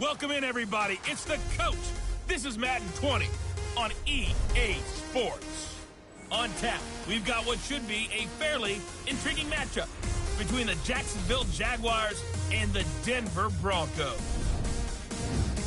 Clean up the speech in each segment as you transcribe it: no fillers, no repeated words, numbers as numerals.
Welcome in, everybody. It's the coach. This is Madden 20 on EA Sports. On tap, we've got what should be a fairly intriguing matchup between the Jacksonville Jaguars and the Denver Broncos.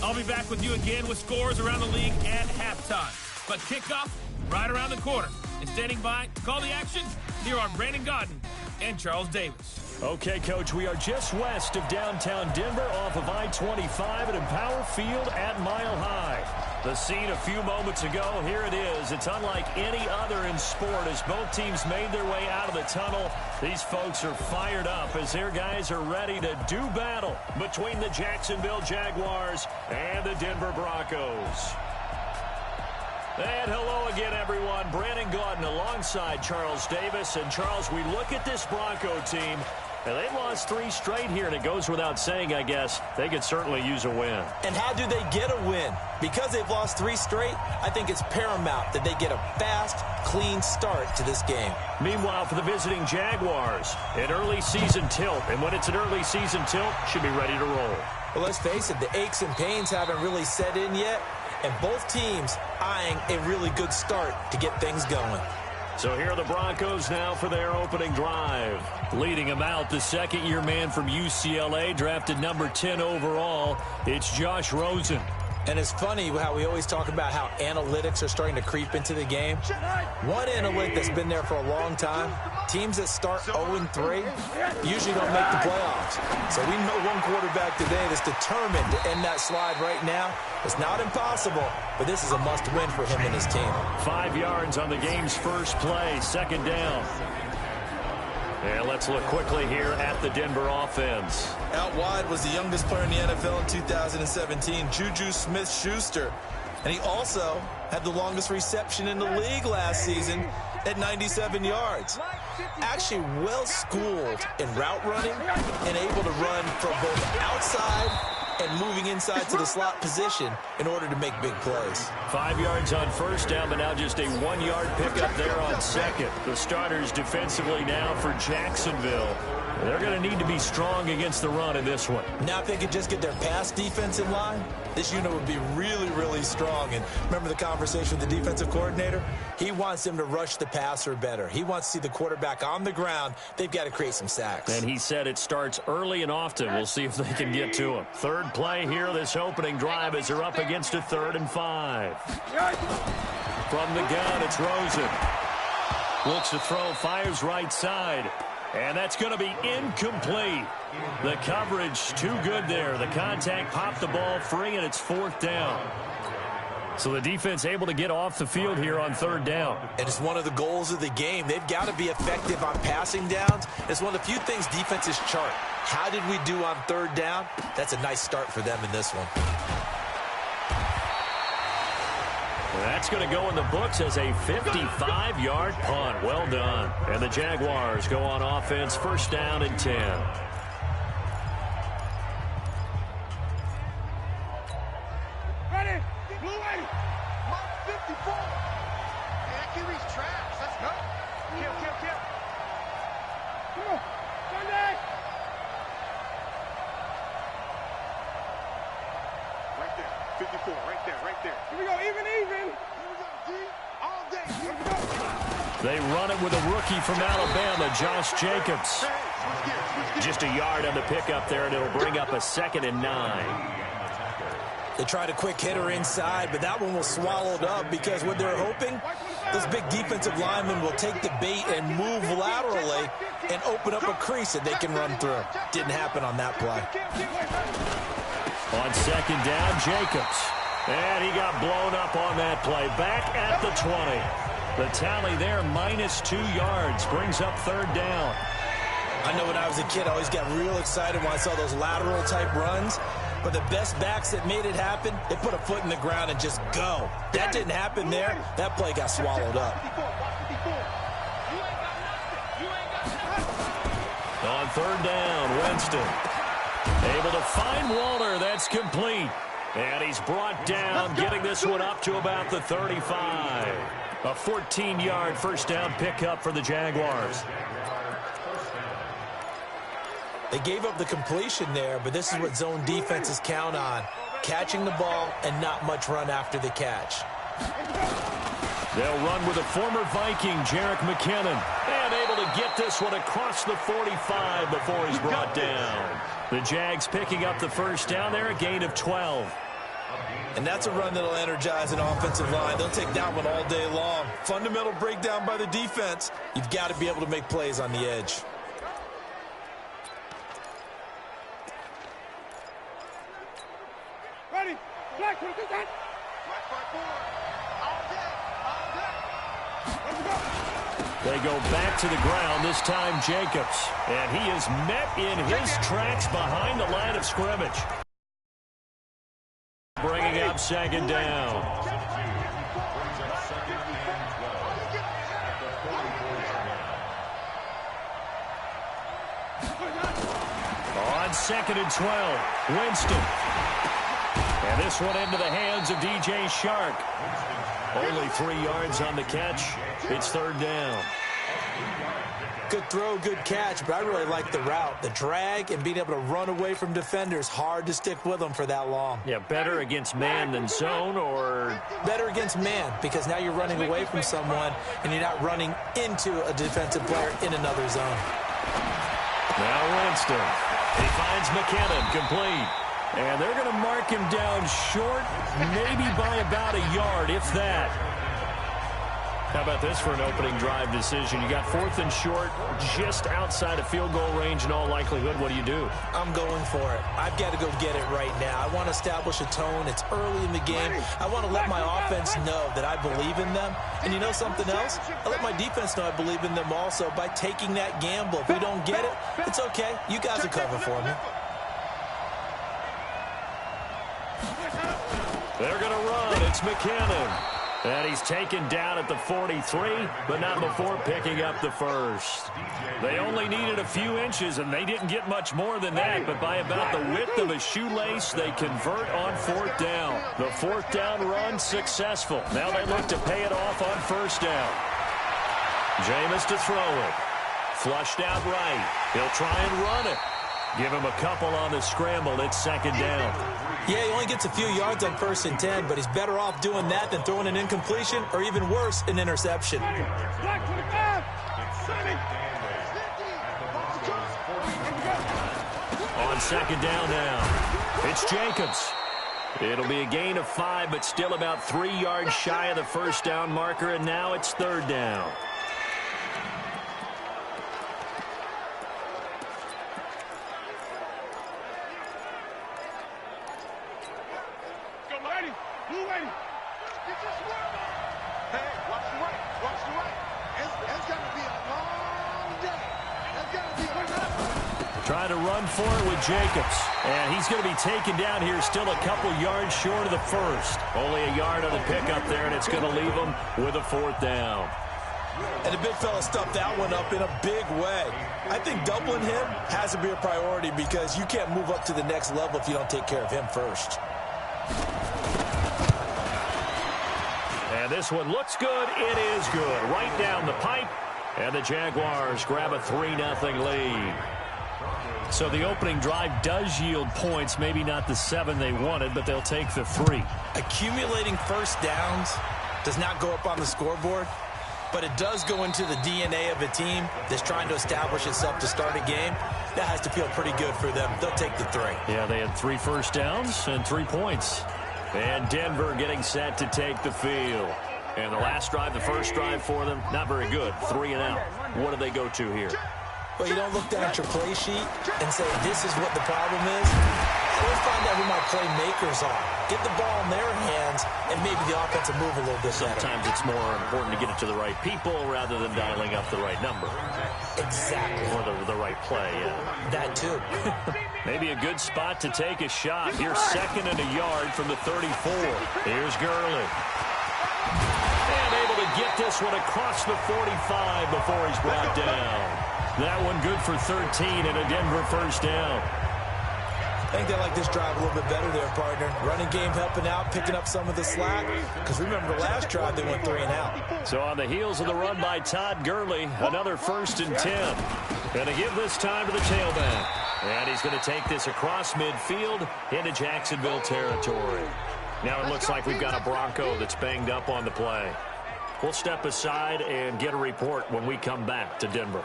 I'll be back with you again with scores around the league at halftime. But kickoff right around the corner. And standing by to call the action, here are Brandon Godden and Charles Davis. Okay, Coach, we are just west of downtown Denver off of I-25 at Empower Field at Mile High. The scene a few moments ago, here it is. It's unlike any other in sport as both teams made their way out of the tunnel. These folks are fired up as their guys are ready to do battle between the Jacksonville Jaguars and the Denver Broncos. And hello again, everyone. Brandon Godden alongside Charles Davis. And, Charles, we look at this Bronco team, and they've lost 3 straight here, and it goes without saying, I guess, they could certainly use a win. And how do they get a win? Because they've lost 3 straight, I think it's paramount that they get a fast, clean start to this game. Meanwhile, for the visiting Jaguars, an early season tilt. And when it's an early season tilt, should be ready to roll. Well, let's face it, the aches and pains haven't really set in yet. And both teams eyeing a really good start to get things going. So here are the Broncos now for their opening drive. Leading them out, the second-year man from UCLA, drafted number 10 overall. It's Josh Rosen. And it's funny how we always talk about how analytics are starting to creep into the game. One analytic that's been there for a long time, teams that start 0-3 usually don't make the playoffs. So we know one quarterback today that's determined to end that slide right now. It's not impossible, but this is a must-win for him and his team. 5 yards on the game's first play, second down. And let's look quickly here at the Denver offense. Out wide was the youngest player in the NFL in 2017, Juju Smith-Schuster. And he also had the longest reception in the league last season at 97 yards. Actually well-schooled in route running and able to run from both outside and moving inside to the slot position in order to make big plays. 5 yards on first down, but now just a 1-yard pickup there on second. The starters defensively now for Jacksonville. They're going to need to be strong against the run in this one. Now if they could just get their pass defense in line, this unit would be really, really strong. And remember the conversation with the defensive coordinator? He wants them to rush the passer better. He wants to see the quarterback on the ground. They've got to create some sacks. And he said it starts early and often. We'll see if they can get to him. Third play here, this opening drive as they're up against a 3rd and 5. From the gun, it's Rosen. Looks to throw, fires right side. And that's going to be incomplete. The coverage too good there. The contact popped the ball free, and it's 4th down. So the defense able to get off the field here on 3rd down. And it's one of the goals of the game. They've got to be effective on passing downs. It's one of the few things defenses chart. How did we do on 3rd down? That's a nice start for them in this one. That's going to go in the books as a 55-yard punt. Well done. And the Jaguars go on offense, 1st down and 10. Ready? Blue 80. Mark 54. That QB's trash. Let's go. Kill. Come on. Sunday. Right there. 54. Right there. Here we go. Even. Here we go. D. All day. Here we go. They run it with a rookie from Alabama, Josh Jacobs. Just a yard on the pickup there, and it'll bring up a 2nd and 9. They tried a quick hitter inside, but that one was swallowed up because what they're hoping, this big defensive lineman will take the bait and move laterally and open up a crease that they can run through. Didn't happen on that play. On 2nd down, Jacobs. And he got blown up on that play. Back at the 20. The tally there, -2 yards. Brings up 3rd down. I know when I was a kid, I always got real excited when I saw those lateral-type runs. But the best backs that made it happen, they put a foot in the ground and just go. That didn't happen there. That play got swallowed up. On 3rd down, Winston. Able to find Waller. That's complete. And he's brought down, getting this one up to about the 35. A 14-yard 1st down pickup for the Jaguars. They gave up the completion there, but this is what zone defenses count on. catching the ball and not much run after the catch. They'll run with a former Viking, Jerick McKinnon, and able to get this one across the 45 before he's brought down. The Jags picking up the first down there, a gain of 12. And that's a run that'll energize an offensive line. They'll take that one all day long. Fundamental breakdown by the defense. You've got to be able to make plays on the edge. Ready? Black, what is that? Black, all day, all day. Let's go. They go back to the ground, this time Jacobs. And he is met in his tracks behind the line of scrimmage. Bringing up second down. On 2nd and 12, Winston. And this one into the hands of DJ Shark. Only 3 yards on the catch. It's third down. Good throw, good catch, but I really like the route. The drag and being able to run away from defenders, hard to stick with them for that long. Yeah, better against man than zone, or? Better against man, because now you're running away from someone and you're not running into a defensive player in another zone. Now Winston. He finds McKinnon, complete. And they're going to mark him down short, maybe by about a yard, if that. How about this for an opening drive decision? You got 4th and short, just outside of field goal range in all likelihood. What do you do? I'm going for it. I've got to go get it right now. I want to establish a tone. It's early in the game. I want to let my offense know that I believe in them. And you know something else? I let my defense know I believe in them also by taking that gamble. If we don't get it, it's okay. You guys will cover for me. They're going to run. It's McKinnon. And he's taken down at the 43, but not before picking up the first. They only needed a few inches, and they didn't get much more than that. But by about the width of a shoelace, they convert on 4th down. The 4th down run successful. Now they look to pay it off on 1st down. Jameis to throw it. Flushed out right. He'll try and run it. Give him a couple on the scramble. It's 2nd down. Yeah, he only gets a few yards on 1st and 10, but he's better off doing that than throwing an incompletion or even worse, an interception. On 2nd down now, it's Jacobs. It'll be a gain of 5, but still about 3 yards shy of the 1st down marker, and now it's 3rd down. Trying to run for it with Jacobs. And he's going to be taken down here still a couple yards short of the 1st. Only a yard on the pickup there, and it's going to leave him with a 4th down. And the big fella stuffed that one up in a big way. I think doubling him has to be a priority because you can't move up to the next level if you don't take care of him first. And this one looks good. It is good. Right down the pipe. And the Jaguars grab a 3-0 lead. So the opening drive does yield points, maybe not the 7 they wanted, but they'll take the 3. Accumulating first downs does not go up on the scoreboard, but it does go into the DNA of a team that's trying to establish itself to start a game. That has to feel pretty good for them. They'll take the 3. Yeah, they had 3 first downs and 3 points. And Denver getting set to take the field. And the last drive, the first drive for them, not very good. 3 and out. What do they go to here? Well, you don't look down at your play sheet and say, this is what the problem is. We'll find out who my playmakers are. Get the ball in their hands, and maybe the offense will move a little bit better. Sometimes it's more important to get it to the right people rather than dialing up the right number. Exactly. Or the right play, yeah. That too. Maybe a good spot to take a shot. Here's 2nd and a yard from the 34. Here's Gurley. And able to get this one across the 45 before he's brought down. That one good for 13 and a Denver first down. I think they like this drive a little bit better there, partner. Running game helping out, picking up some of the slack. Because remember the last drive, they went 3 and out. So on the heels of the run by Todd Gurley, another 1st and 10. And to give this time to the tailback. And he's going to take this across midfield into Jacksonville territory. Now it looks like we've got a Bronco that's banged up on the play. We'll step aside and get a report when we come back to Denver.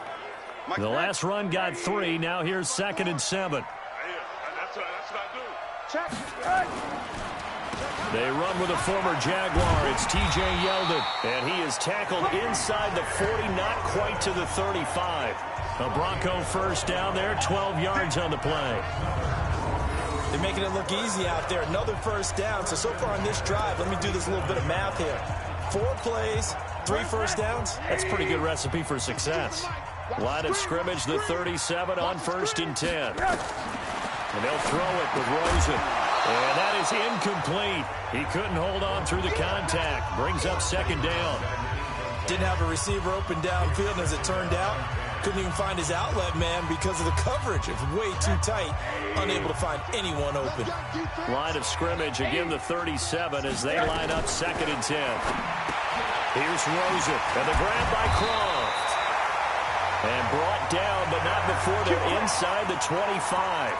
The last run got 3. Now here's 2nd and 7. That's what I do. Check. They run with a former Jaguar. It's T.J. Yeldon. And he is tackled inside the 40, not quite to the 35. A Bronco first down there, 12 yards on the play. They're making it look easy out there. Another first down. So far on this drive, let me do this little bit of math here. 4 plays, 3 first downs. That's a pretty good recipe for success. Line of scrimmage, the 37 on 1st and 10. And they'll throw it with Rosen. And that is incomplete. He couldn't hold on through the contact. Brings up 2nd down. Didn't have a receiver open downfield, and as it turned out, couldn't even find his outlet man because of the coverage. It was way too tight, unable to find anyone open. Line of scrimmage, again the 37 as they line up 2nd and 10. Here's Rosen, and the grab by Croft. And brought down, but not before they're inside the 25.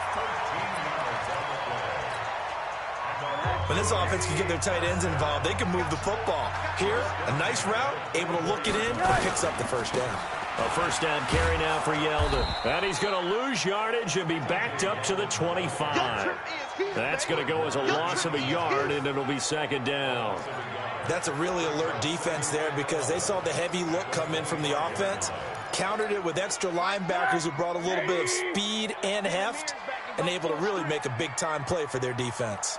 When this offense can get their tight ends involved, they can move the football. Here, a nice route, able to look it in, and picks up the first down. A first down carry now for Yeldon. And he's going to lose yardage and be backed up to the 25. That's going to go as a loss of a yard, and it'll be 2nd down. That's a really alert defense there because they saw the heavy look come in from the offense, countered it with extra linebackers who brought a little bit of speed and heft, and able to really make a big-time play for their defense.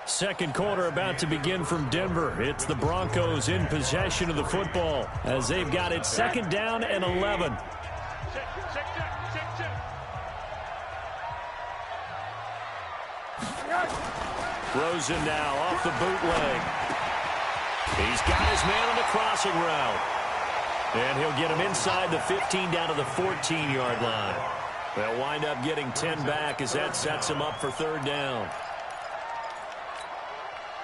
Second quarter about to begin from Denver. It's the Broncos in possession of the football as they've got it 2nd down and 11. Rosen now off the bootleg. He's got his man on the crossing route. And he'll get him inside the 15 down to the 14-yard line. They'll wind up getting 10 back as that sets him up for 3rd down.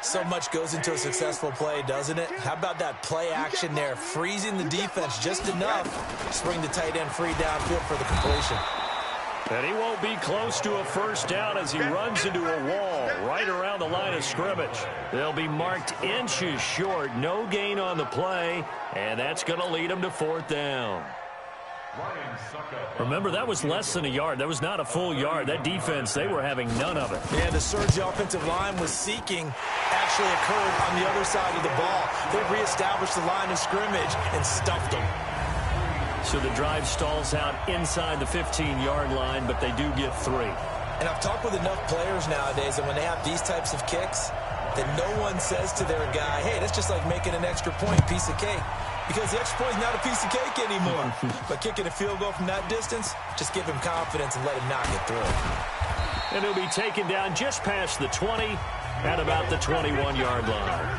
So much goes into a successful play, doesn't it? How about that play action there, freezing the defense just enough to bring the tight end free downfield for the completion. And he won't be close to a first down as he runs into a wall right around the line of scrimmage. They'll be marked inches short, no gain on the play, and that's going to lead them to 4th down. Remember, that was less than a yard. That was not a full yard. That defense, they were having none of it. Yeah, the surge the offensive line was seeking actually occurred on the other side of the ball. They reestablished the line of scrimmage and stuffed them. So the drive stalls out inside the 15-yard line, but they do get 3. And I've talked with enough players nowadays that when they have these types of kicks, that no one says to their guy, hey, that's just like making an extra point, piece of cake. Because the extra point is not a piece of cake anymore. But kicking a field goal from that distance, just give him confidence and let him knock it through. And he'll be taken down just past the 20 at about the 21-yard line.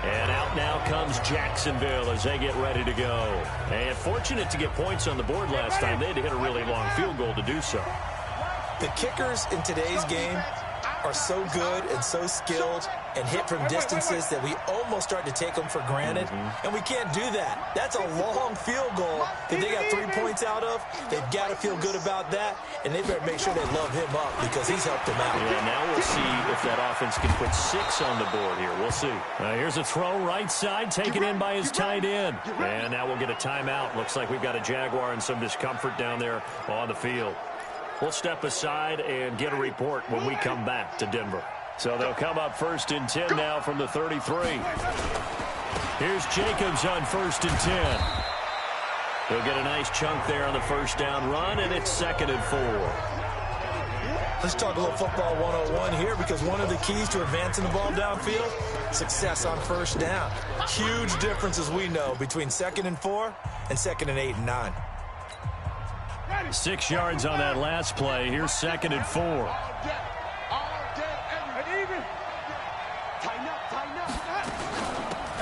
And out now comes Jacksonville as they get ready to go. And fortunate to get points on the board last time. They had to hit a really long field goal to do so. The kickers in today's game are so good and so skilled and hit from distances that we almost start to take them for granted. And we can't do that. That's a long field goal that they got 3 points out of. They've got to feel good about that, and they better make sure they love him up because he's helped them out. Yeah, now we'll see if that offense can put 6 on the board here. We'll see. Here's a throw right side, taken in by his tight end. And now we'll get a timeout. Looks like we've got a Jaguar and some discomfort down there on the field. We'll step aside and get a report when we come back to Denver. So they'll come up 1st and 10 now from the 33. Here's Jacobs on 1st and 10. He'll get a nice chunk there on the first down run, and it's 2nd and 4. Let's talk a little football 101 here because one of the keys to advancing the ball downfield, success on first down. Huge difference, as we know, between 2nd and 4 and 2nd and 8 and 9. 6 yards on that last play. Here's 2nd and 4.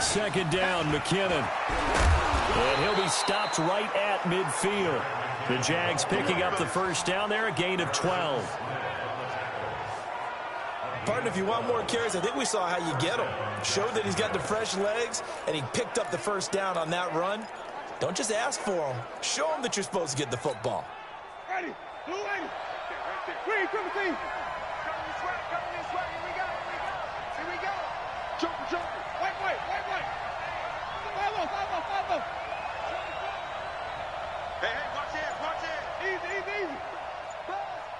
Second down, McKinnon. And he'll be stopped right at midfield. The Jags picking up the first down there, a gain of 12. Partner, if you want more carries, I think we saw how you get them. Showed that he's got the fresh legs, and he picked up the first down on that run. Don't just ask for them. Show them that you're supposed to get the football. Ready. Blue lady. Right there. Green, triple team. Coming this way. Coming this way. Here we go. Here we go. Here we go. Jumper, jumper. White, white, white, white. Follow, follow, follow. Hey, hey, watch it, watch it. Easy, easy, easy.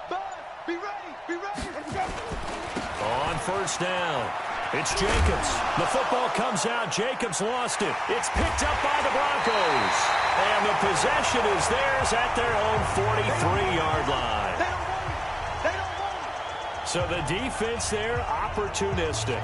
Buzz, be ready, be ready. Let's go. On first down, it's Jacobs. The football comes out. Jacobs lost it. It's picked up by the Broncos. And the possession is theirs at their own 43-yard line. They don't want it. They don't want it. So the defense there, opportunistic.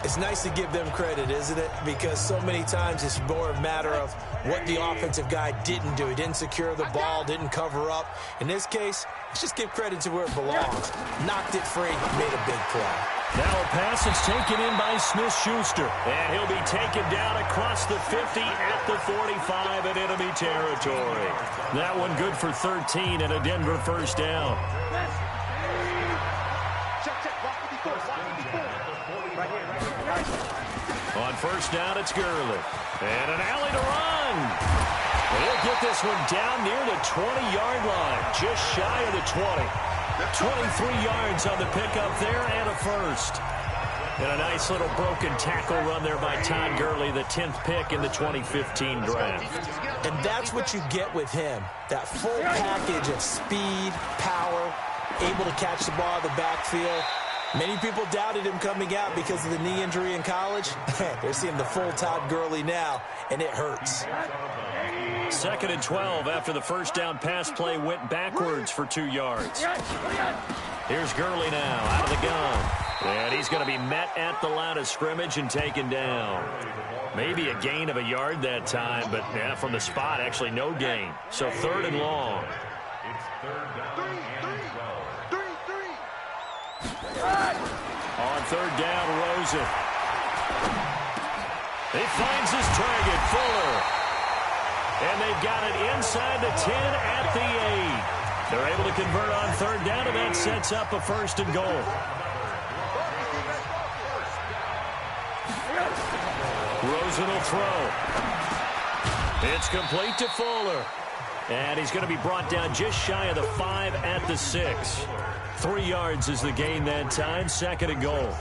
It's nice to give them credit, isn't it? Because so many times it's more a matter of what the offensive guy didn't do. He didn't secure the ball, didn't cover up. In this case, let's just give credit to where it belongs. Knocked it free, made a big play. Now a pass is taken in by Smith-Schuster. And he'll be taken down across the 50 at the 45 in enemy territory. That one good for 13 and a Denver first down. Check, check. Walk 54. Walk 54. Right here, right here. Nice. On first down, it's Gurley. And an alley to run. And he'll get this one down near the 20-yard line, just shy of the 20. 23 yards on the pickup there and a first. And a nice little broken tackle run there by Todd Gurley, the 10th pick in the 2015 draft. And that's what you get with him. That full package of speed, power, able to catch the ball in the backfield. Many people doubted him coming out because of the knee injury in college. They're seeing the full Todd Gurley now, and it hurts. 2nd and 12 after the first down pass play went backwards for 2 yards. Here's Gurley now out of the gun. And he's going to be met at the line of scrimmage and taken down. Maybe a gain of a yard that time, but yeah, from the spot, actually no gain. So 3rd and long. On 3rd down, Rosen. He finds his target, Fuller. And they've got it inside the 10 at the 8. They're able to convert on 3rd down, and that sets up a 1st and goal. Rosen will throw. It's complete to Fuller. And he's going to be brought down just shy of the 5 at the 6. 3 yards is the gain that time. 2nd and goal.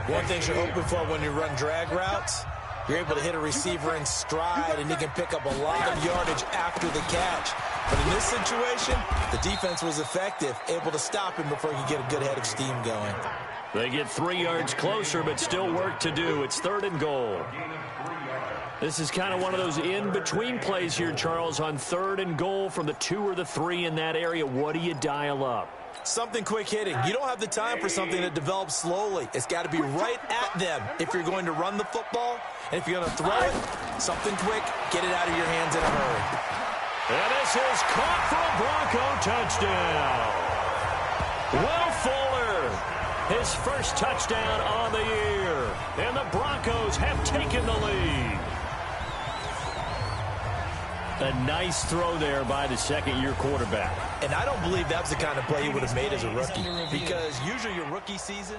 One thing you're hoping for when you run drag routes, you're able to hit a receiver in stride, and he can pick up a lot of yardage after the catch. But in this situation, the defense was effective, able to stop him before he could get a good head of steam going. They get 3 yards closer, but still work to do. It's 3rd and goal. This is kind of one of those in-between plays here, Charles, on 3rd and goal from the 2 or the 3 in that area. What do you dial up? Something quick hitting. You don't have the time for something that develops slowly. It's got to be right at them if you're going to run the football. And if you're going to throw it, something quick, get it out of your hands in a hurry. And this is caught for a Bronco touchdown. Will Fuller, his first touchdown on the year. And the Broncos have taken the lead. A nice throw there by the 2nd-year quarterback. And I don't believe that was the kind of play he would have made as a rookie. Because usually your rookie season,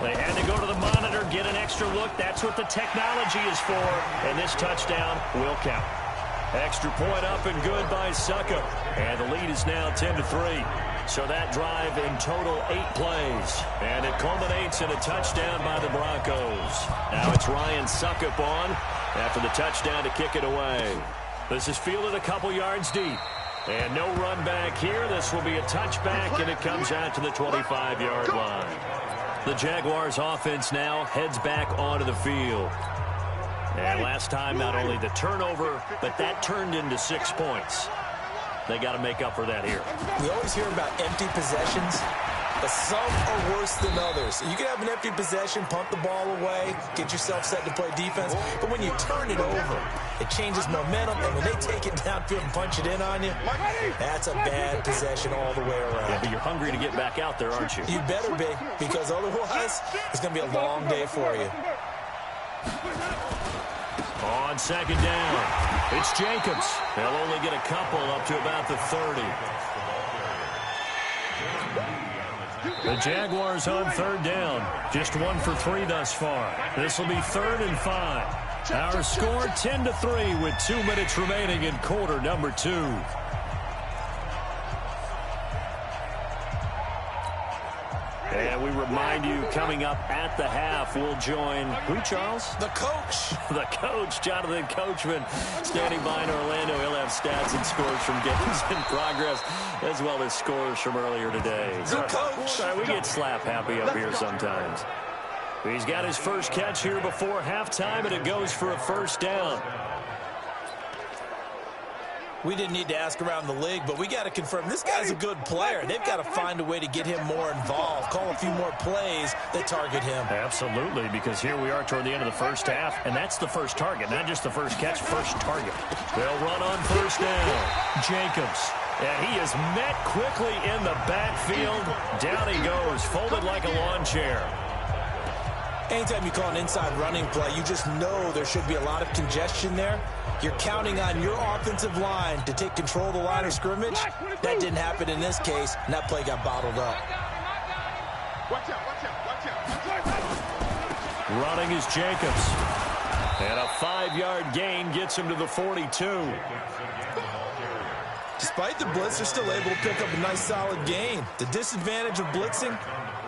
they had to go to the monitor, get an extra look. That's what the technology is for. And this touchdown will count. Extra point up and good by Suckup. And the lead is now 10-3. So that drive in total 8 plays. And it culminates in a touchdown by the Broncos. Now it's Ryan Suckup on after the touchdown to kick it away. This is fielded a couple yards deep. And no run back here. This will be a touchback, and it comes out to the 25-yard line. The Jaguars offense now heads back onto the field. And last time, not only the turnover, but that turned into 6 points. They got to make up for that here. We always hear about empty possessions, but some are worse than others. You can have an empty possession, punt the ball away, get yourself set to play defense, but when you turn it over, it changes momentum, and when they take it downfield and punch it in on you, that's a bad possession all the way around. Yeah, but you're hungry to get back out there, aren't you? You better be, because otherwise, it's going to be a long day for you. On second down, it's Jacobs. They'll only get a couple up to about the 30. The Jaguars on third down. Just 1 for 3 thus far. This will be 3rd and 5. Our score 10-3 with 2 minutes remaining in quarter number 2. And we remind you, coming up at the half, we'll join who, Charles? The coach. The coach, Jonathan Coachman, standing by in Orlando. He'll have stats and scores from games in progress, as well as scores from earlier today. The coach. Sorry, we get slap happy up here sometimes. He's got his first catch here before halftime, and it goes for a first down. We didn't need to ask around the league, but we got to confirm this guy's a good player. They've got to find a way to get him more involved, call a few more plays that target him. Absolutely, because here we are toward the end of the first half, and that's the first target, not just the first catch, first target. They'll run on first down. Jacobs. And he is met quickly in the backfield. Down he goes, folded like a lawn chair. Anytime you call an inside running play, you just know there should be a lot of congestion there. You're counting on your offensive line to take control of the line of scrimmage. That didn't happen in this case, and that play got bottled up. Watch out, watch out, watch out. Running is Jacobs. And a 5-yard gain gets him to the 42. Despite the blitz, they're still able to pick up a nice solid gain. The disadvantage of blitzing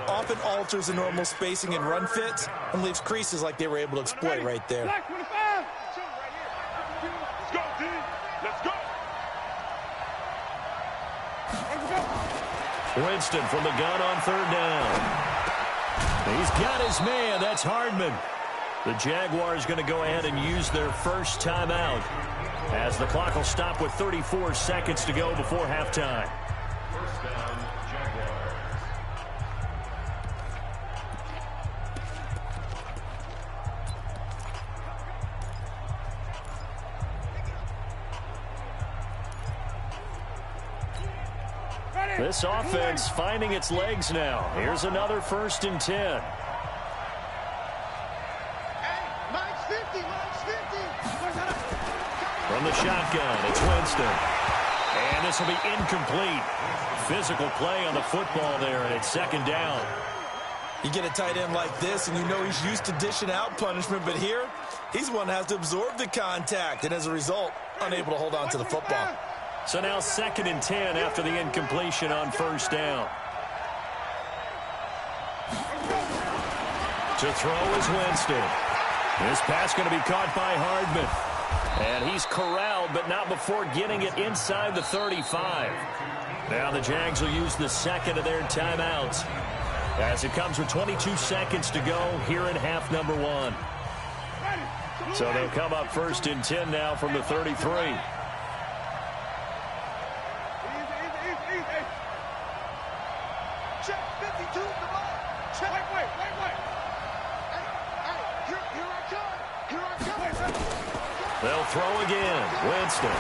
often alters the normal spacing and run fits and leaves creases like they were able to exploit right there. Let's go, D. Let's go. Winston from the gun on third down. He's got his man. That's Hardman. The Jaguars going to go ahead and use their first timeout as the clock will stop with 34 seconds to go before halftime. First down, Jaguars. This offense finding its legs now. Here's another 1st and 10. From the shotgun, it's Winston. And this will be incomplete. Physical play on the football there, and it's 2nd down. You get a tight end like this, and you know he's used to dishing out punishment, but here, he's one that has to absorb the contact, and as a result, unable to hold on to the football. So now 2nd and 10 after the incompletion on 1st down. To throw is Winston. This pass going to be caught by Hardman. And he's corralled, but not before getting it inside the 35. Now the Jags will use the 2nd of their timeouts as it comes with 22 seconds to go here in half number 1. So they'll come up 1st and 10 now from the 33. Check 52 the ball. Check. Wait. Hey, here I come. They'll throw again. Winston.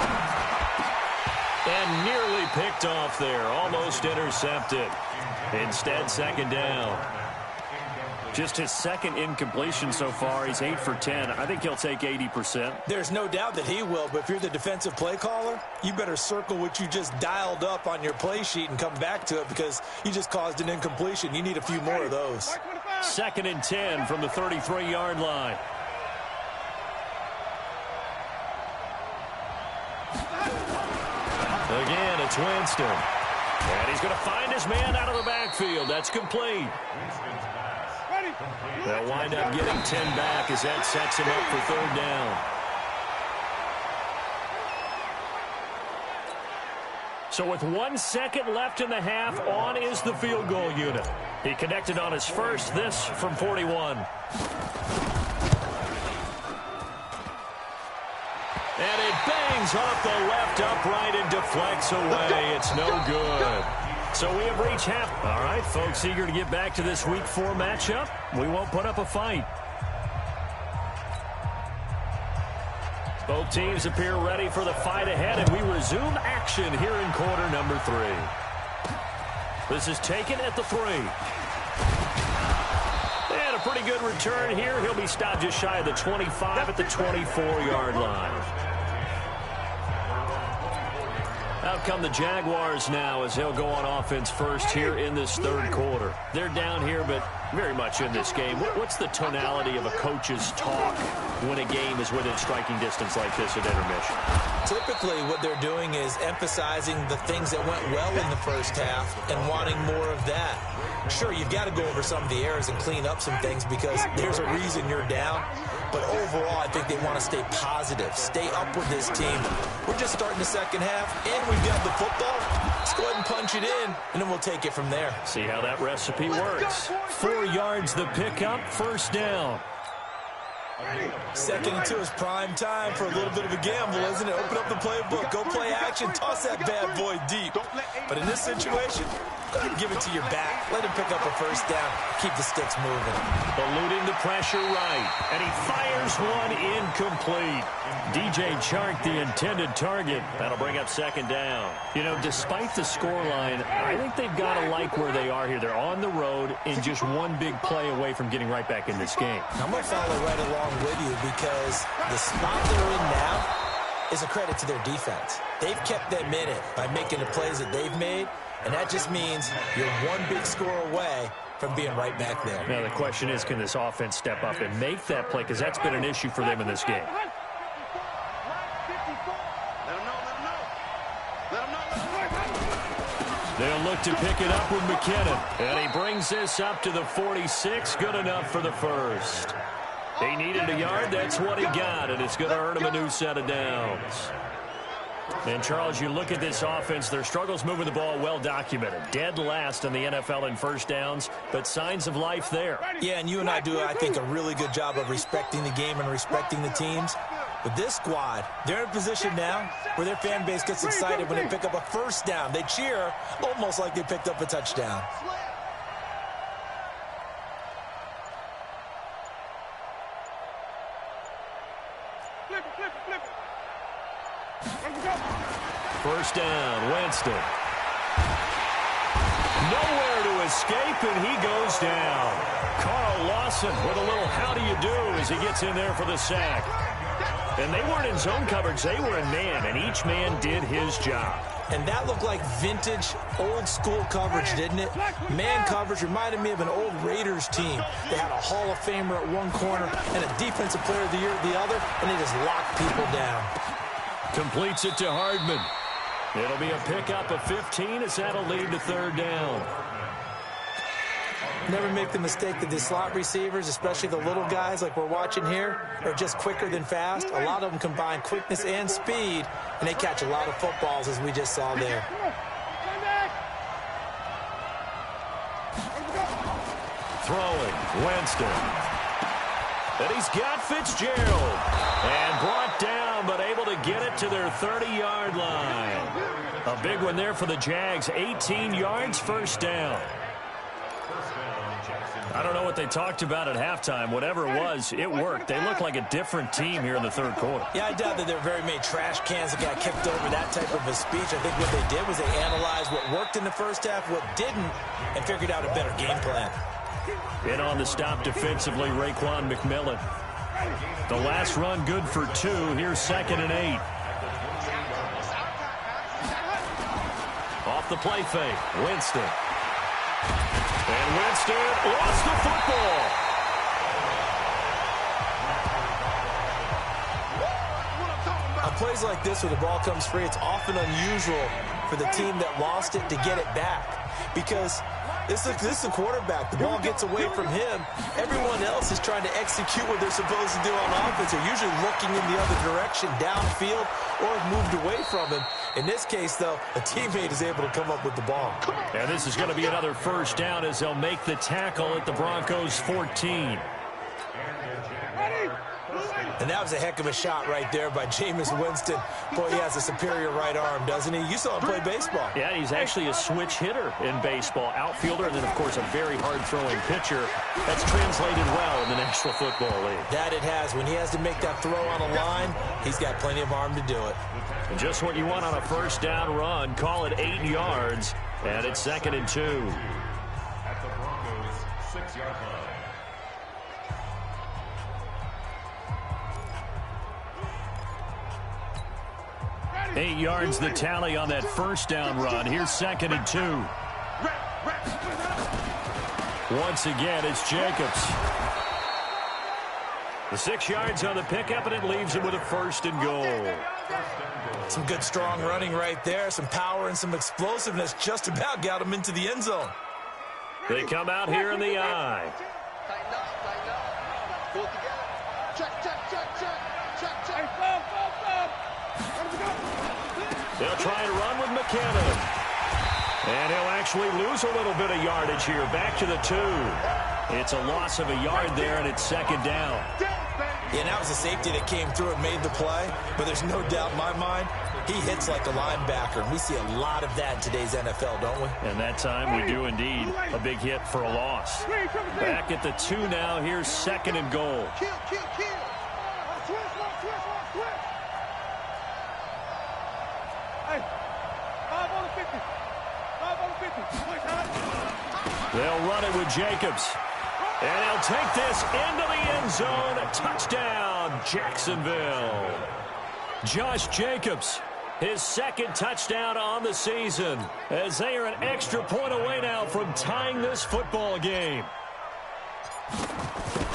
And nearly picked off there. Almost intercepted. Instead, 2nd down. Just his 2nd incompletion so far. He's 8 for 10. I think he'll take 80%. There's no doubt that he will, but if you're the defensive play caller, you better circle what you just dialed up on your play sheet and come back to it because you just caused an incompletion. You need a few more of those. 2nd and 10 from the 33-yard line. Again, it's Winston. And he's going to find his man out of the backfield. That's complete. They'll wind up getting 10 back as that sets him up for 3rd down. So with 1 second left in the half, on is the field goal unit. He connected on his first, this from 41. And it bangs off the left upright and deflects away. It's no good. So we have reached half. All right, folks, eager to get back to this Week 4 matchup. We won't put up a fight. Both teams appear ready for the fight ahead, and we resume action here in quarter number 3. This is taken at the 3. And a pretty good return here. He'll be stopped just shy of the 25 at the 24-yard line. Out come the Jaguars now as they'll go on offense first here in this third quarter. They're down here, but very much in this game. What's the tonality of a coach's talk when a game is within striking distance like this at intermission? Typically, what they're doing is emphasizing the things that went well in the first half and wanting more of that. Sure, you've got to go over some of the errors and clean up some things because there's a reason you're down. But overall, I think they want to stay positive, stay up with this team. We're just starting the second half, and we've got the football. Let's go ahead and punch it in, and then we'll take it from there. See how that recipe works. 4 yards the pickup, first down. 2nd and 2 is prime time for a little bit of a gamble, isn't it? Open up the playbook, go play action, toss that bad boy deep. But in this situation, go ahead and give it to your back. Let him pick up a first down. Keep the sticks moving. Eluding the pressure right, and he fires one incomplete. DJ Chark, the intended target. That'll bring up second down. You know, despite the scoreline, I think they've got to like where they are here. They're on the road and just one big play away from getting right back in this game. I'm going to follow right along with you because the spot they're in now is a credit to their defense. They've kept them in it by making the plays that they've made, and that just means you're one big score away from being right back there. Now, the question is, can this offense step up and make that play? Because that's been an issue for them in this game. They'll look to pick it up with McKinnon. And he brings this up to the 46. Good enough for the first. He needed a yard. That's what he got. And it's going to earn him a new set of downs. And, Charles, you look at this offense, their struggles moving the ball well documented. Dead last in the NFL in first downs, but signs of life there. Yeah, and you and I do, I think, a really good job of respecting the game and respecting the teams. But this squad, they're in a position now where their fan base gets excited when they pick up a first down. They cheer almost like they picked up a touchdown. First down, Winston. Nowhere to escape, and he goes down. Carl Lawson with a little how do you do as he gets in there for the sack. And they weren't in zone coverage. They were in man, and each man did his job. And that looked like vintage, old-school coverage, didn't it? Man coverage reminded me of an old Raiders team. They had a Hall of Famer at one corner and a Defensive Player of the Year at the other, and they just locked people down. Completes it to Hardman. It'll be a pickup of 15 as that'll lead to third down. Never make the mistake that the slot receivers, especially the little guys like we're watching here, are just quicker than fast. A lot of them combine quickness and speed, and they catch a lot of footballs, as we just saw there. Throwing, Winston. And he's got Fitzgerald. And brought down, but able to get it to their 30-yard line. A big one there for the Jags. 18 yards, first down. I don't know what they talked about at halftime. Whatever it was, it worked. They look like a different team here in the third quarter. Yeah, I doubt that there were very many trash cans that got kicked over that type of a speech. I think what they did was they analyzed what worked in the first half, what didn't, and figured out a better game plan. In on the stop defensively, Raekwon McMillan. The last run good for 2. Here's 2nd and 8. Off the play fake, Winston. And Winston lost the football. On plays like this where the ball comes free, it's often unusual for the team that lost it to get it back. Because this is the quarterback. The ball gets away from him. Everyone else is trying to execute what they're supposed to do on offense. They're usually looking in the other direction, downfield, or have moved away from him. In this case, though, a teammate is able to come up with the ball. And this is going to be another first down as they'll make the tackle at the Broncos 14. And that was a heck of a shot right there by Jameis Winston. Boy, he has a superior right arm, doesn't he? You saw him play baseball. Yeah, he's actually a switch hitter in baseball. Outfielder, and then, of course, a very hard-throwing pitcher. That's translated well in the National Football League. That it has. When he has to make that throw on a line, he's got plenty of arm to do it. And just what you want on a first down run. Call it 8 yards, and it's 2nd and 2. At the Broncos' 6-yard line. 8 yards the tally on that first down run. Here's 2nd and 2. Once again, it's Jacobs. The 6 yards on the pickup, and it leaves him with a 1st and goal. Some good, strong running right there. Some power and some explosiveness just about got him into the end zone. They come out here in the eye. Tighten up. Pull together. Check. They'll try and run with McKinnon. And he'll actually lose a little bit of yardage here. Back to the 2. It's a loss of a yard there, and it's 2nd down. Yeah, that was a safety that came through and made the play. But there's no doubt in my mind, he hits like a linebacker. And we see a lot of that in today's NFL, don't we? And that time we do indeed. A big hit for a loss. Back at the 2 now. Here's 2nd and goal. Kill. Hey, 5 on the 50. 5 on the 50. They'll run it with Jacobs. And he'll take this into the end zone. Touchdown, Jacksonville. Josh Jacobs, his 2nd touchdown on the season, as they are an extra point away now from tying this football game.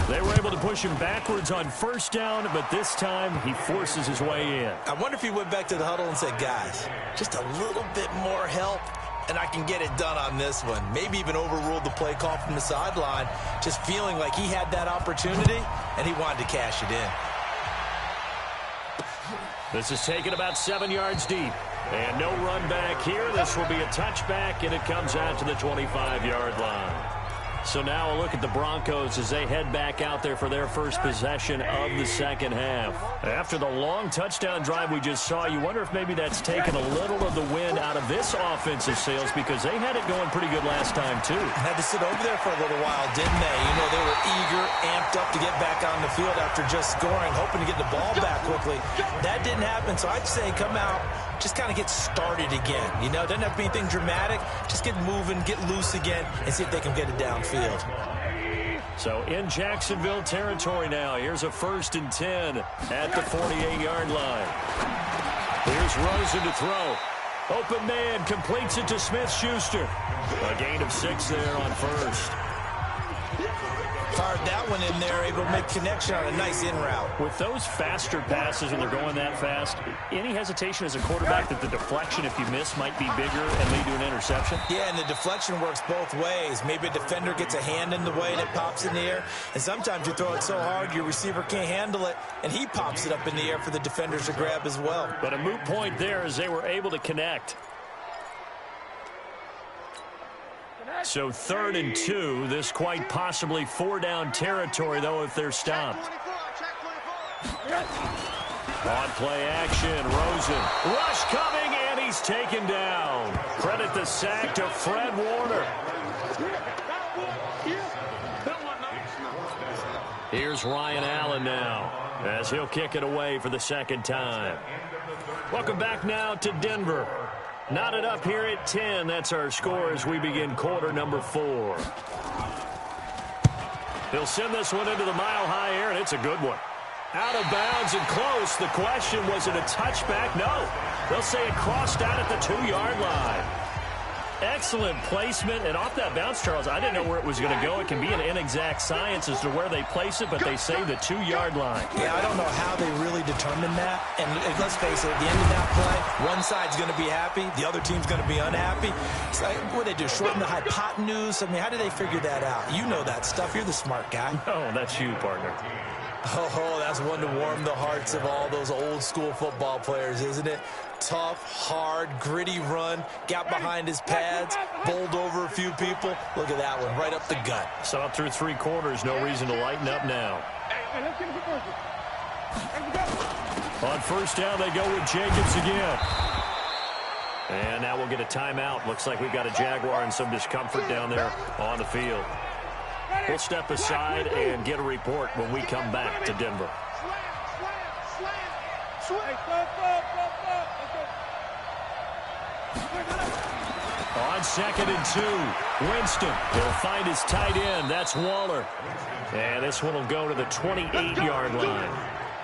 They were able to push him backwards on 1st down, but this time he forces his way in. I wonder if he went back to the huddle and said, guys, just a little bit more help, and I can get it done on this one. Maybe even overruled the play call from the sideline, just feeling like he had that opportunity, and he wanted to cash it in. This is taken about 7 yards deep. And no run back here. This will be a touchback, and it comes out to the 25-yard line. So now a look at the Broncos as they head back out there for their first possession of the second half. After the long touchdown drive we just saw, you wonder if maybe that's taken a little of the wind out of this offensive sails, because they had it going pretty good last time too. Had to sit over there for a little while, didn't they? You know, they were eager, amped up to get back on the field after just scoring, hoping to get the ball back quickly. That didn't happen, so I'd say come out, just kind of get started again. You know, it doesn't have to be anything dramatic. Just get moving, get loose again, and see if they can get it downfield. So in Jacksonville territory now. Here's a 1st and 10 at the 48-yard line. Here's Rosen to throw. Open man, completes it to Smith-Schuster. A gain of 6 there on 1st. Fired that one in there, able to make connection on a nice in route. With those faster passes when they're going that fast, any hesitation as a quarterback that the deflection, if you miss, might be bigger and lead to an interception? Yeah, and the deflection works both ways. Maybe a defender gets a hand in the way and it pops in the air. And sometimes you throw it so hard your receiver can't handle it, and he pops it up in the air for the defenders to grab as well. But a moot point there as they were able to connect. So 3rd and 2. This quite possibly 4-down territory, though, if they're stopped. On play action, Rosen. Rush coming, and he's taken down. Credit the sack to Fred Warner. Here's Ryan Allen now, as he'll kick it away for the 2nd time. Welcome back now to Denver. Knotted up here at 10. That's our score as we begin quarter number 4. He'll send this one into the mile-high air, and it's a good one. Out of bounds and close. The question, was it a touchback? No. They'll say it crossed out at the 2-yard line. Excellent placement, and off that bounce, Charles, I didn't know where it was going to go. It can be an inexact science as to where they place it, but they say the 2-yard line. Yeah, I don't know how they really determine that. And let's face it, at the end of that play, one side's going to be happy, the other team's going to be unhappy. It's like, what do they do, shorten the hypotenuse? I mean, how do they figure that out? You know that stuff. You're the smart guy. Oh, that's you, partner. Oh, that's one to warm the hearts of all those old-school football players, isn't it? Tough, hard, gritty run, got behind his pads, bowled over a few people. Look at that one, right up the gut. Saw it through 3 quarters, no reason to lighten up now. On 1st down, they go with Jacobs again. And now we'll get a timeout. Looks like we've got a Jaguar and some discomfort down there on the field. We'll step aside and get a report when we come back to Denver. On 2nd and 2, Winston. He'll find his tight end. That's Waller. And this one will go to the 28-yard line.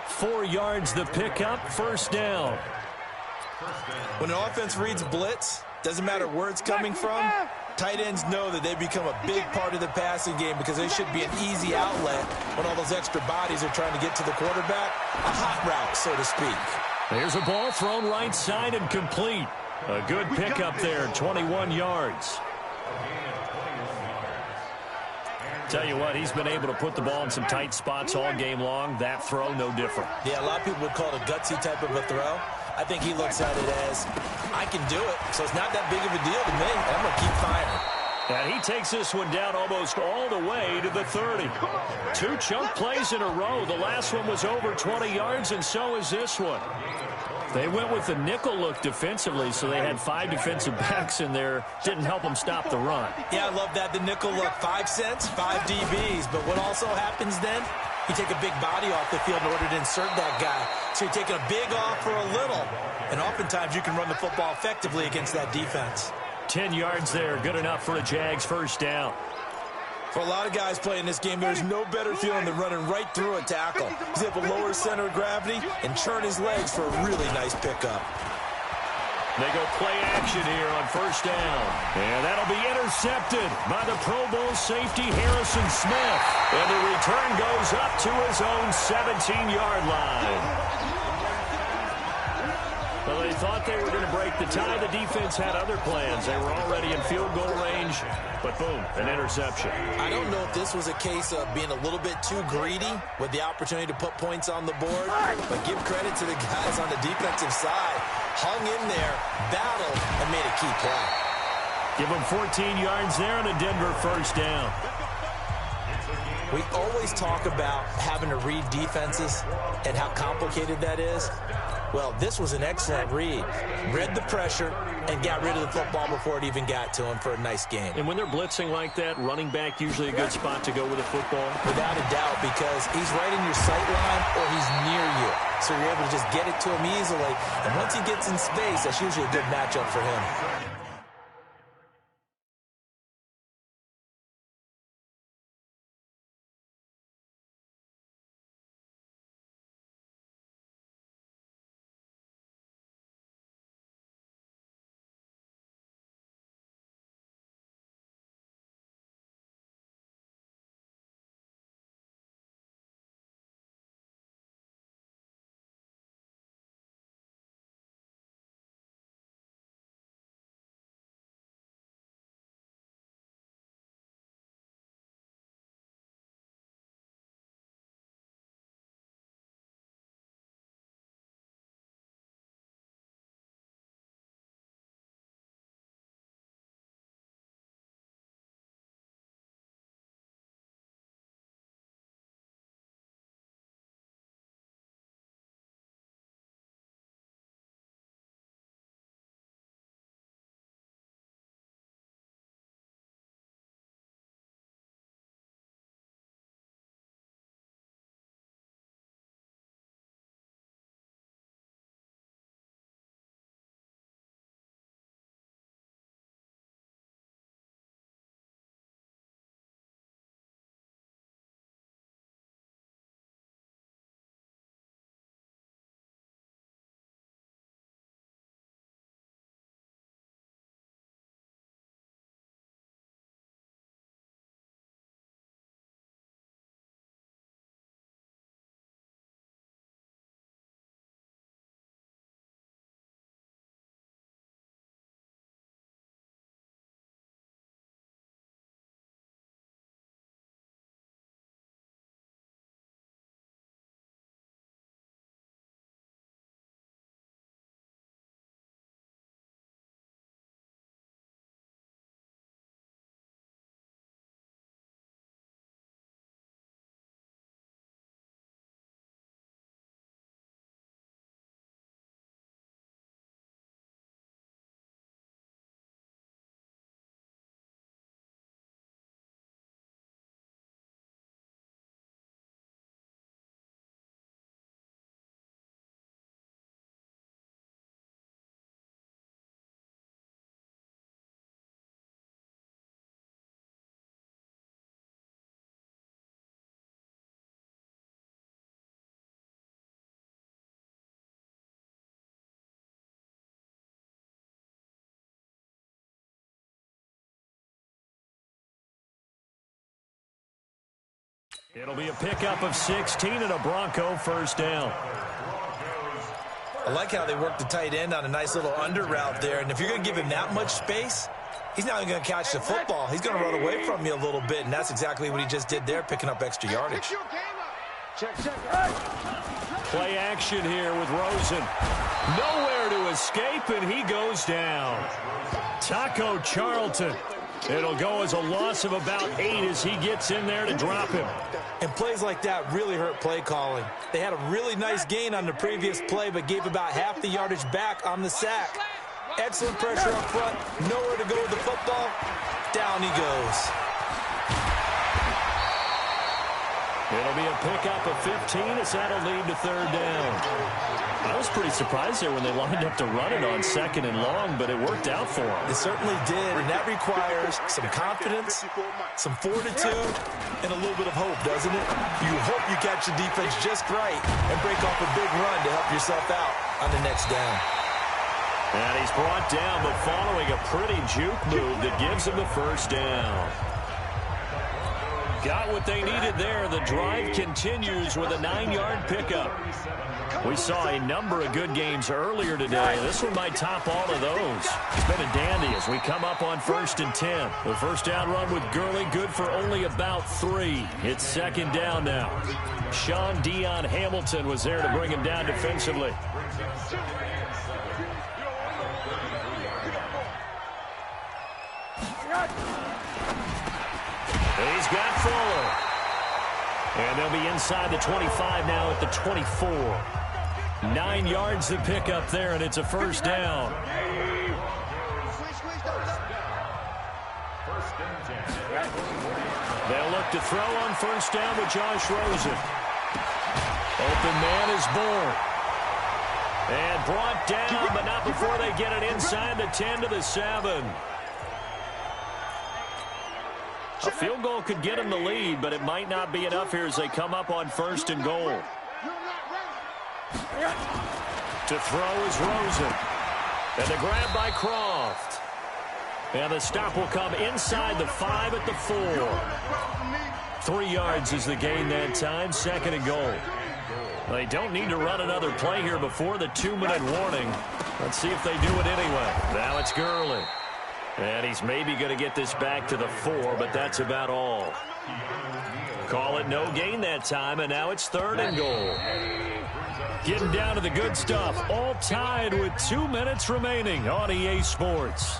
4 yards the pickup, 1st down. When an offense reads blitz, doesn't matter where it's coming from, tight ends know that they become a big part of the passing game because they should be an easy outlet when all those extra bodies are trying to get to the quarterback. A hot route, so to speak. There's a ball thrown right side and complete. A good pickup there, 21 yards. Tell you what, he's been able to put the ball in some tight spots all game long. That throw, no different. Yeah, a lot of people would call it a gutsy type of a throw. I think he looks at it as, I can do it, so it's not that big of a deal to me. I'm going to keep firing. And he takes this one down almost all the way to the 30. 2 chunk plays in a row. The last one was over 20 yards, and so is this one. They went with the nickel look defensively, so they had 5 defensive backs in there. Didn't help them stop the run. Yeah, I love that. The nickel look, 5 cents, 5 DBs. But what also happens then, you take a big body off the field in order to insert that guy. So you're taking a big off for a little. And oftentimes you can run the football effectively against that defense. 10 yards there, good enough for a Jags first down. For a lot of guys playing this game, there's no better feeling than running right through a tackle. He's able to lower his center of gravity and turn his legs for a really nice pickup. They go play action here on first down. And that'll be intercepted by the Pro Bowl safety Harrison Smith. And the return goes up to his own 17-yard line. Well, they thought they were going to break the tie. The defense had other plans. They were already in field goal range, but boom, an interception. I don't know if this was a case of being a little bit too greedy with the opportunity to put points on the board, but give credit to the guys on the defensive side. Hung in there, battled, and made a key play. Give them 14 yards there and a Denver first down. We always talk about having to read defenses and how complicated that is. Well, this was an excellent read. Read the pressure and got rid of the football before it even got to him for a nice game. And when they're blitzing like that, running back usually a good spot to go with the football? Without a doubt, because he's right in your sight line or he's near you. So you're able to just get it to him easily. And once he gets in space, that's usually a good matchup for him. It'll be a pickup of 16 and a Bronco first down. I like how they work the tight end on a nice little under route there. And if you're going to give him that much space, he's not going to catch the football. He's going to run away from you a little bit, and that's exactly what he just did there, picking up extra yardage. Play action here with Rosen. Nowhere to escape, and he goes down. Taco Charlton. It'll go as a loss of about 8 as he gets in there to drop him. And plays like that really hurt play calling. They had a really nice gain on the previous play, but gave about half the yardage back on the sack. Excellent pressure up front. Nowhere to go with the football. Down he goes. It'll be a pickup of 15 as that'll lead to third down. I was pretty surprised there when they lined up to run it on second and long, but it worked out for them. It certainly did, and that requires some confidence, some fortitude, and a little bit of hope, doesn't it? You hope you catch the defense just right and break off a big run to help yourself out on the next down. And he's brought down, but following a pretty juke move that gives him the first down. Got what they needed there. The drive continues with a 9-yard pickup. We saw a number of good games earlier today. This one might top all of those. It's been a dandy as we come up on 1st and 10. The first down run with Gurley, good for only about 3. It's second down now. Sean Dion Hamilton was there to bring him down defensively. He's got Fuller. And they'll be inside the 25 now at the 24. 9 yards to pick up there, and it's a first down. They'll look to throw on first down with Josh Rosen. Open man is born. And brought down, but not before they get it inside the 10 to the 7. A field goal could get them the lead, but it might not be enough here as they come up on 1st and goal. To throw is Rosen. And the grab by Croft. And the stop will come inside the 5 at the 4. 3 yards is the gain that time, 2nd and goal. They don't need to run another play here before the 2-minute warning. Let's see if they do it anyway. Now it's Gurley. And he's maybe going to get this back to the 4, but that's about all. Call it no gain that time, and now it's 3rd and goal. Getting down to the good stuff, all tied with 2 minutes remaining on EA Sports.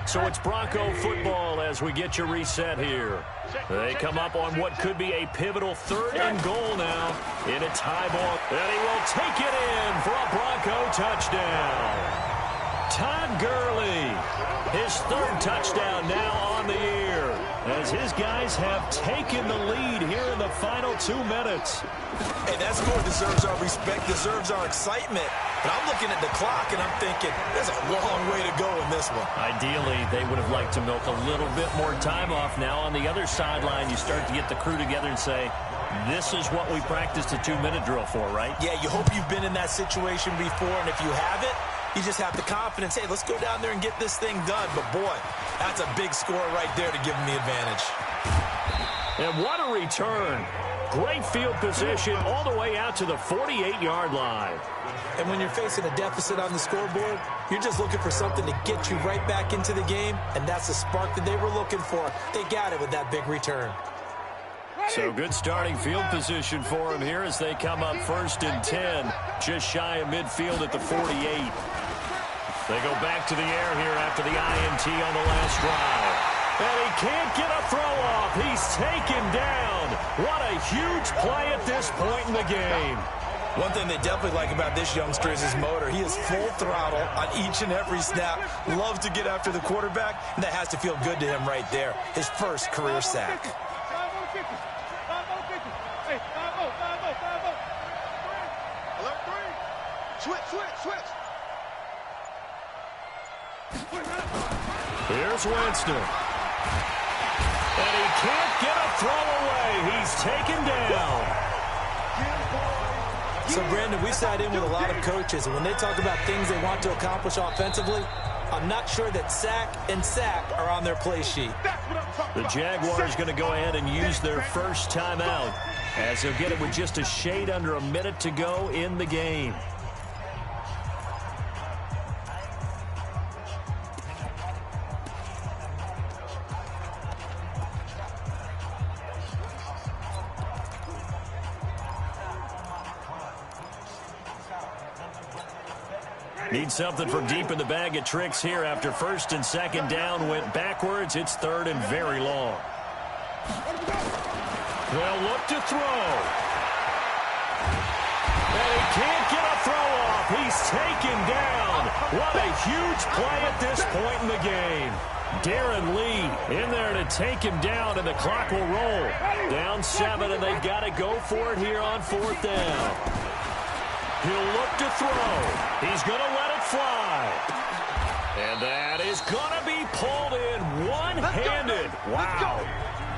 So it's Bronco football as we get you reset here. They come up on what could be a pivotal 3rd and goal now in a tie ball. And he will take it in for a Bronco touchdown. Todd Gurley, his 3rd touchdown now on the year, as his guys have taken the lead here in the final 2 minutes. Hey, that score deserves our respect, deserves our excitement. But I'm looking at the clock, and I'm thinking, there's a long way to go in this one. Ideally, they would have liked to milk a little bit more time off. Now on the other sideline, you start to get the crew together and say, this is what we practiced a 2-minute drill for, right? Yeah, you hope you've been in that situation before, and if you haven't, you just have the confidence, hey, let's go down there and get this thing done. But, boy, that's a big score right there to give them the advantage. And what a return. Great field position all the way out to the 48-yard line. And when you're facing a deficit on the scoreboard, you're just looking for something to get you right back into the game, and that's the spark that they were looking for. They got it with that big return. So good starting field position for them here as they come up 1st and 10, just shy of midfield at the 48. They go back to the air here after the INT on the last drive. And he can't get a throw off. He's taken down. What a huge play at this point in the game. One thing they definitely like about this youngster is his motor. He is full throttle on each and every snap. Loves to get after the quarterback, and that has to feel good to him right there. His first career sack. Switch. Here's Winston. And he can't get a throw away. He's taken down. So, Brandon, we sat in with a lot of coaches, and when they talk about things they want to accomplish offensively, I'm not sure that sack and sack are on their play sheet. The Jaguars going to go ahead and use their first timeout, as they'll get it with just a shade under a minute to go in the game. Need something from deep in the bag of tricks here after first and second down went backwards. It's third and very long. They'll look to throw. And he can't get a throw off. He's taken down. What a huge play at this point in the game. Darren Lee in there to take him down, and the clock will roll. Down 7, and they've got to go for it here on fourth down. He'll look to throw. He's going to let it fly. And that is going to be pulled in one-handed. Wow.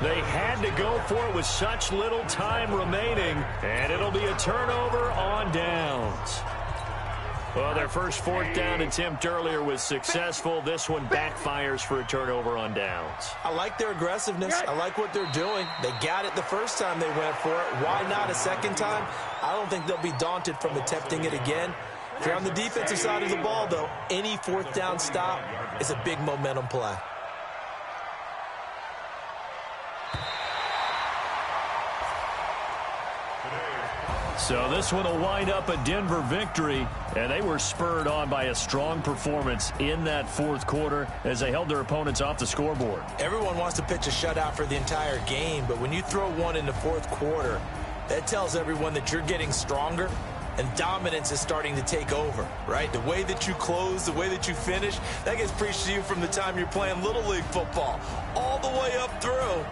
They had to go for it with such little time remaining, and it'll be a turnover on downs. Well, their first fourth down attempt earlier was successful. This one backfires for a turnover on downs. I like their aggressiveness. I like what they're doing. They got it the first time they went for it. Why not a second time? I don't think they'll be daunted from attempting it again. If you're on the defensive side of the ball, though, any fourth down stop is a big momentum play. So this one will wind up a Denver victory, and they were spurred on by a strong performance in that fourth quarter as they held their opponents off the scoreboard. Everyone wants to pitch a shutout for the entire game, but when you throw one in the fourth quarter, that tells everyone that you're getting stronger and dominance is starting to take over, right? The way that you close, the way that you finish, that gets preached to you from the time you're playing Little League football all the way up through,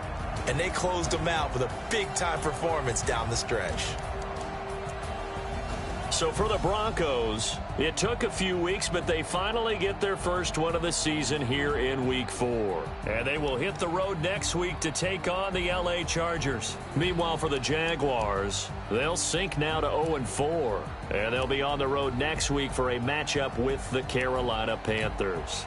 and they closed them out with a big-time performance down the stretch. So for the Broncos, it took a few weeks, but they finally get their first one of the season here in Week 4. And they will hit the road next week to take on the LA Chargers. Meanwhile, for the Jaguars, they'll sink now to 0-4. And they'll be on the road next week for a matchup with the Carolina Panthers.